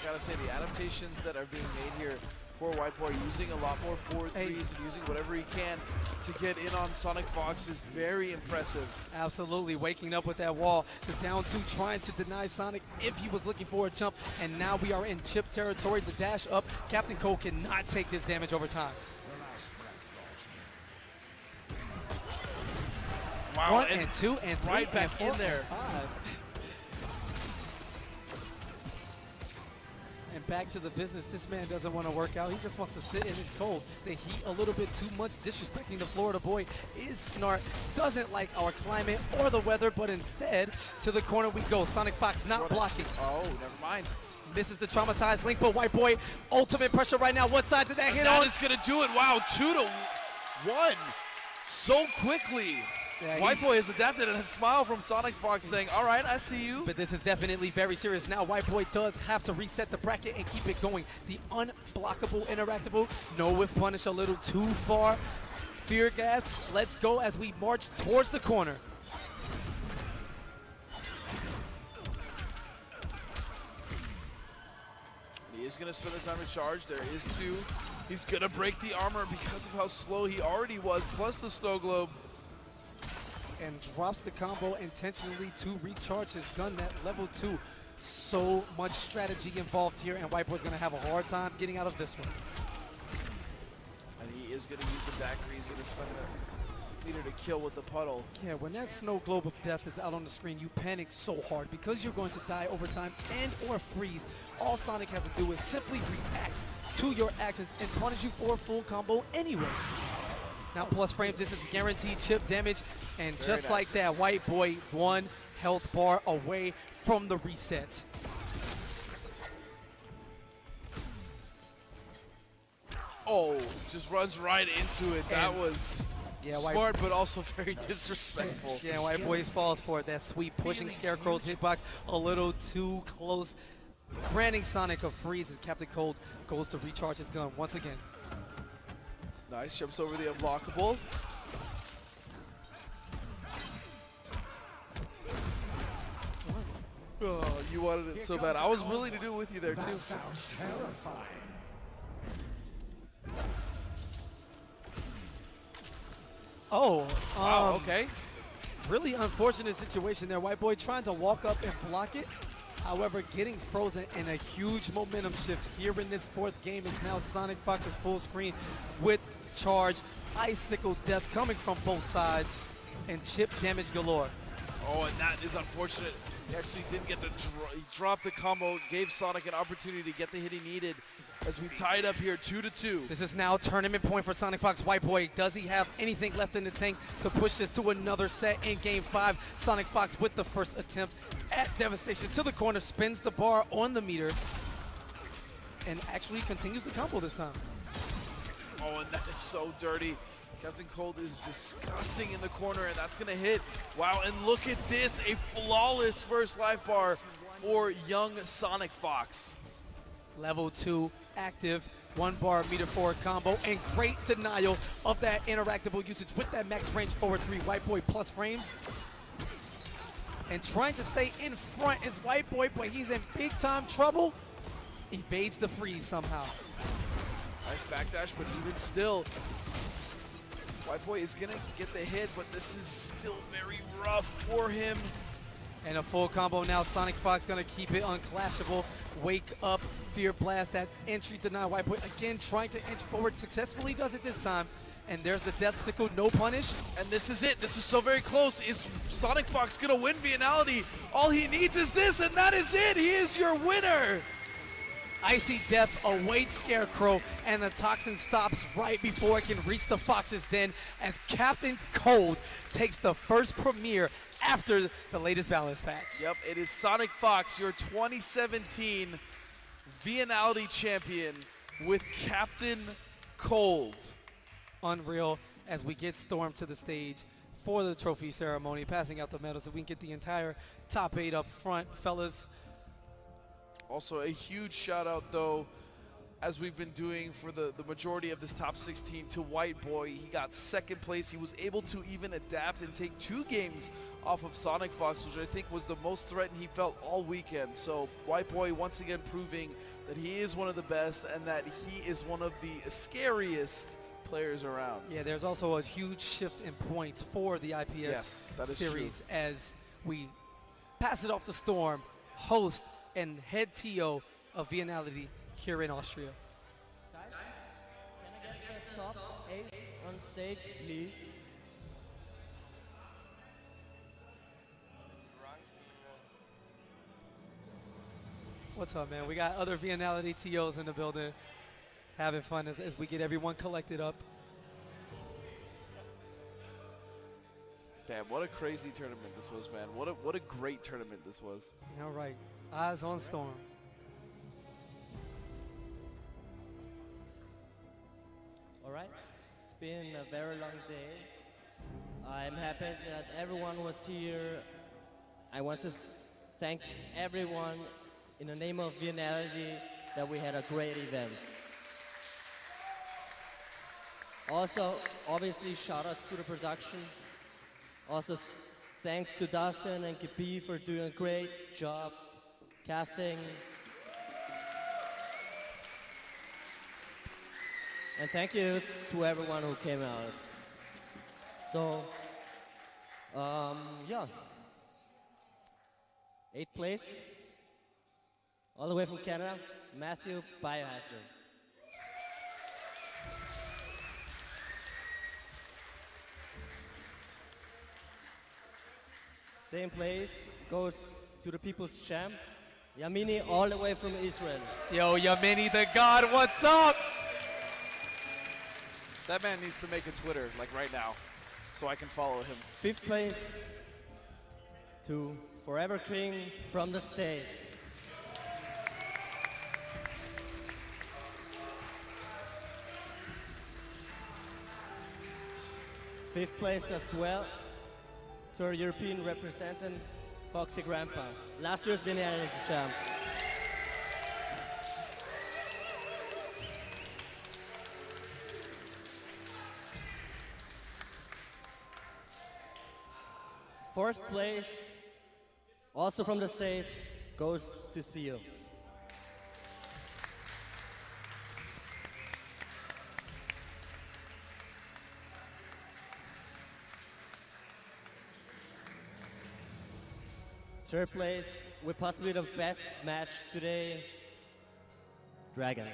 Gotta say, the adaptations that are being made here for White Boy, using a lot more forward threes and using whatever he can to get in on Sonic Fox is very impressive. Absolutely, waking up with that wall. The down two trying to deny Sonic if he was looking for a jump, and now we are in chip territory. The dash up, Captain Cole cannot take this damage over time. Wow, 1 and 2 and 3 right back and 4 in there. and 5. And back to the business. This man doesn't want to work out. He just wants to sit in his cold. The heat a little bit too much, disrespecting the Florida boy is Snart. Doesn't like our climate or the weather, but instead, to the corner we go. Sonic Fox not blocking. Oh, never mind. Misses the traumatized link, but White Boy, ultimate pressure right now. What side did that hit on? That is going to do it. Wow, 2-1. So quickly. Yeah, White Boy has adapted and a smile from Sonic Fox saying, all right, I see you. But this is definitely very serious. Now White Boy does have to reset the bracket and keep it going. The unblockable, interactable, no whiff punish a little too far. Fear gas, let's go as we march towards the corner. He is going to spend the time to charge. There is 2. He's going to break the armor because of how slow he already was, plus the snow globe. And drops the combo intentionally to recharge his gun at level 2. So much strategy involved here, and White Boy's going to have a hard time getting out of this one. And he is going to use the daiquiri. He's going to spend the meter to kill with the puddle. Yeah, when that snow globe of death is out on the screen, you panic so hard because you're going to die over time and or freeze. All Sonic has to do is simply react to your actions and punish you for a full combo anyway. Now plus frames, this is guaranteed chip damage, and Very just nice. like that, White Boy 1 health bar away from the reset. Oh, just runs right into it. That And- was Yeah, smart, but also very disrespectful. Yeah, White Boy falls for it. That sweep, pushing Scarecrow's hitbox a little too close, granting Sonic a freeze as Captain Cold goes to recharge his gun once again. Nice, jumps over the unblockable. Oh, you wanted it so bad. I was willing to do it with you there too. Sounds terrifying. Oh, Wow, okay. really unfortunate situation there. White Boy trying to walk up and block it. However, getting frozen and a huge momentum shift here in this 4th game is now Sonic Fox's full screen with charge, icicle death coming from both sides, and chip damage galore. Oh, and that is unfortunate. He actually didn't get the he dropped the combo, gave Sonic an opportunity to get the hit he needed as we tie it up here 2-2. This is now tournament point for Sonic Fox. White Boy, does he have anything left in the tank to push this to another set in game 5? Sonic Fox with the first attempt at devastation to the corner, spins the bar on the meter, and actually continues the combo this time. Oh, and that is so dirty. Captain Cold is disgusting in the corner, and that's going to hit. Wow, and look at this, a flawless first life bar for young Sonic Fox. Level 2 active, 1 bar meter forward combo, and great denial of that interactable usage with that max range forward 3. White Boy plus frames. And trying to stay in front is White Boy, but he's in big time trouble. Evades the freeze somehow. Nice backdash, but even still, White Boy is going to get the hit, but this is still very rough for him. And a full combo now. Sonic Fox gonna keep it unclashable. Wake up, Fear Blast, that entry denied. White Boy again trying to inch forward, successfully does it this time. And there's the Death Sickle, no punish. And this is it. This is so very close. Is Sonic Fox going to win Viennality? All he needs is this, and that is it. He is your winner. Icy Death awaits Scarecrow, and the Toxin stops right before it can reach the Fox's den as Captain Cold takes the first premiere after the latest balance patch. Yep, it is Sonic Fox, your 2017 Viennality champion with Captain Cold. Unreal as we get Storm to the stage for the trophy ceremony, passing out the medals so we can get the entire top 8 up front, fellas. Also a huge shout out though, as we've been doing for the majority of this top 16, to White Boy. He got 2nd place. He was able to even adapt and take 2 games off of Sonic Fox, which I think was the most threatened he felt all weekend. So White Boy once again proving that he is one of the best and that he is one of the scariest players around. Yeah, there's also a huge shift in points for the IPS Yes, that is series as we pass it off to Storm, host and head TO of Viennality here in Austria. Guys, can I get the top 8 on stage, please? What's up, man? We got other Viennality TOs in the building, having fun as we get everyone collected up. Damn, what a crazy tournament this was, man. What a great tournament this was. All right, eyes on Storm. All right, it's been a very long day. I'm happy that everyone was here. I want to thank everyone in the name of Viennality that we had a great event. Also, obviously, shout-outs to the production. Also, thanks to Dustin and KP for doing a great job casting. And thank you to everyone who came out. So, yeah. 8th place, all the way from Canada, Matthew Biohazard. Same place goes to the People's Champ, Yamini, all the way from Israel. Yo, Yamini the God, what's up? That man needs to make a Twitter, like right now, so I can follow him. 5th place to Forever King from the States. Fifth place as well to our European representative, Foxy Grandpa, last year's Viennality champ. Fourth place, also from the States, goes to Theo. Third place, with possibly the best match today, Dragon.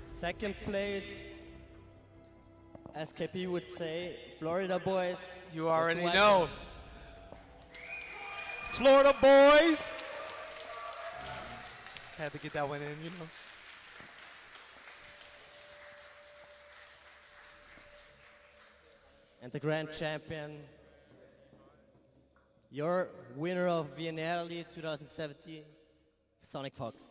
Second place, as KP would say, Florida boys. You already know. Florida boys. Had to get that one in, you know. And the grand champion, your winner of Viennality 2017, Sonic Fox.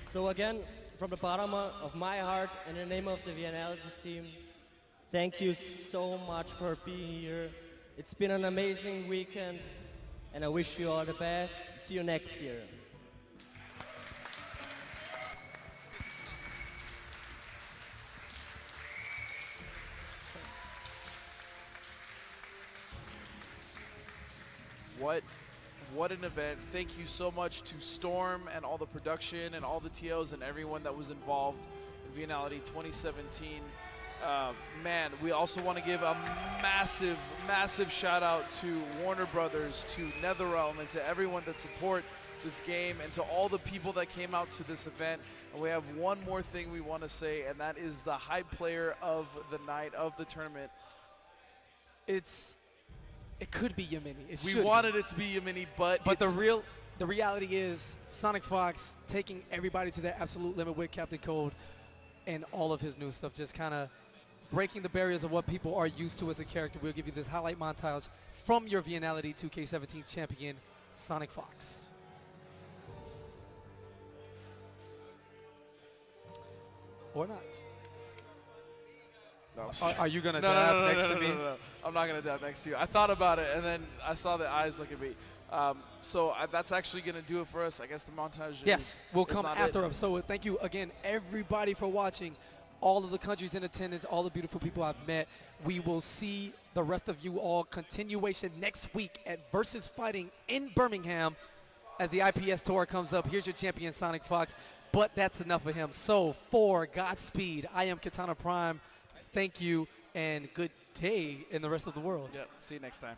So again, from the bottom of my heart and in the name of the Viennality team, thank you so much for being here. It's been an amazing weekend, and I wish you all the best. See you next year. What an event. Thank you so much to Storm and all the production and all the TOs and everyone that was involved in Viennality 2017. Man, we also want to give a massive, massive shout out to Warner Brothers, to Netherrealm, and to everyone that support this game, and to all the people that came out to this event. And we have one more thing we want to say, and that is the hype player of the night, of the tournament. It could be Yamini. We wanted it to be Yamini, but the reality is Sonic Fox taking everybody to their absolute limit with Captain Code and all of his new stuff, just kind of breaking the barriers of what people are used to as a character. We'll give you this highlight montage from your Viennality 2K17 champion, Sonic Fox. Or not. No, are you going to dab next to me? No. I'm not going to dab next to you. I thought about it, and then I saw the eyes look at me. So that's actually going to do it for us. I guess the montage Yes, we'll come after him. So thank you again, everybody, for watching. All of the countries in attendance, all the beautiful people I've met. We will see the rest of you all continuation next week at Versus Fighting in Birmingham. as the IPS tour comes up. Here's your champion, Sonic Fox. But that's enough of him. So for Godspeed, I am Katana Prime. Thank you, and good day in the rest of the world. Yep. See you next time.